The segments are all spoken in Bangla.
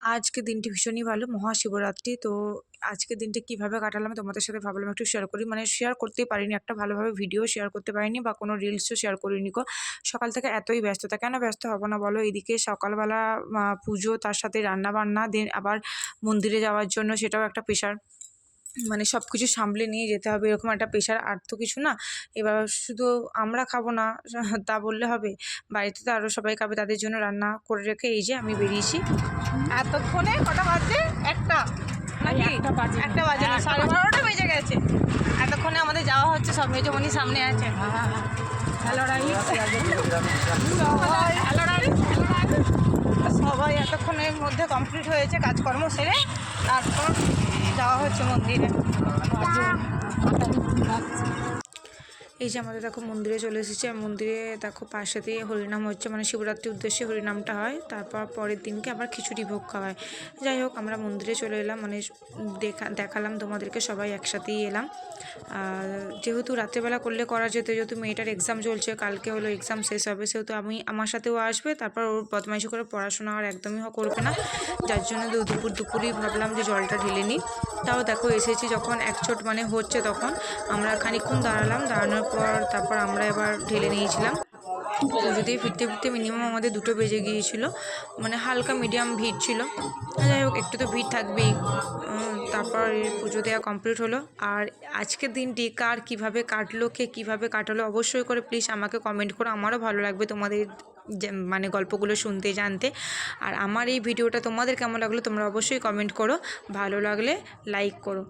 আজকের দিনটি ভীষণই ভালো, মহাশিবরাত্রি। তো আজকের দিনটা কীভাবে কাটালাম তোমাদের সাথে ভাবলাম একটু শেয়ার করি। মানে শেয়ার করতেই পারিনি, একটা ভালোভাবে ভিডিও শেয়ার করতে পারিনি বা কোনো রিলসও শেয়ার করিনি গো। সকাল থেকে এতই ব্যস্ততা, কেন ব্যস্ত হবো না বলো? এদিকে সকালবেলা পুজো, তার সাথে রান্নাবান্না, দেন আবার মন্দিরে যাওয়ার জন্য সেটাও একটা প্রেশার। মানে সব কিছু সামলে নিয়ে যেতে হবে, এরকম একটা প্রেশার। আর তো কিছু না, এবার শুধু আমরা খাবো না তা বললে হবে, বাড়িতে তো আরও সবাই খাবে, তাদের জন্য রান্না করে রেখে এই যে আমি বেরিয়েছি। এতক্ষণে কটা বাজে? একটা নাকি একটা বাজে না, 12:30টা বেজে গেছে। এতক্ষণে আমাদের যাওয়া হচ্ছে, সব মেজমণি সামনে আছে। সবাই এতক্ষণের মধ্যে কমপ্লিট হয়েছে কাজকর্ম সেরে, তারপর যাওয়া হচ্ছে মন্দিরে। এই যে আমাদের দেখো মন্দিরে চলে এসেছি, আর মন্দিরে দেখো পাশেতেই হরিনাম হচ্ছে, মানে শিবরাত্রির উদ্দেশ্যে হরিনামটা হয়, তারপর পরের দিনকে আবার খিচুড়ি ভোগ খাওয়ায়। যাই হোক, আমরা মন্দিরে চলে এলাম, মানে দেখালাম তোমাদেরকে, সবাই একসাথেই এলাম। আর যেহেতু রাত্রেবেলা করলে করা যেত, যেহেতু মেয়েটার এক্সাম চলছে, কালকে হলো এক্সাম শেষ হবে, সেহেতু আমার সাথেও আসবে, তারপর ওর বদমাইশি করে পড়াশোনা আর একদমই করবে না, যার জন্য দুপুরই ভাবলাম যে জলটা ঢেলে নিই। তাও দেখো এসেছি যখন একচোট মানে হচ্ছে, তখন আমরা খানিকক্ষণ দাঁড়ানোর পর তারপর আমরা এবার ঢেলে নিয়েছিলাম। পুজো দিয়ে ফিরতে ফিরতে মিনিমাম আমাদের 2টো বেজে গিয়েছিলো, মানে হালকা মিডিয়াম ভিড় ছিল। যাই হোক, একটু তো ভিড় থাকবেই। তারপর পুজো দেওয়া কমপ্লিট হলো। আর আজকের দিনটি কার কীভাবে কাটলো, কে কীভাবে কাটালো, অবশ্যই করে প্লিজ আমাকে কমেন্ট করো। আমারও ভালো লাগবে তোমাদের মানে গল্পগুলো শুনতে, জানতে। আর আমার এই ভিডিওটা তোমাদের কেমন লাগলো তোমরা অবশ্যই কমেন্ট করো, ভালো লাগলে লাইক করো।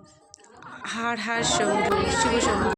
হার হার শম্ভু, শুভ শম্ভু।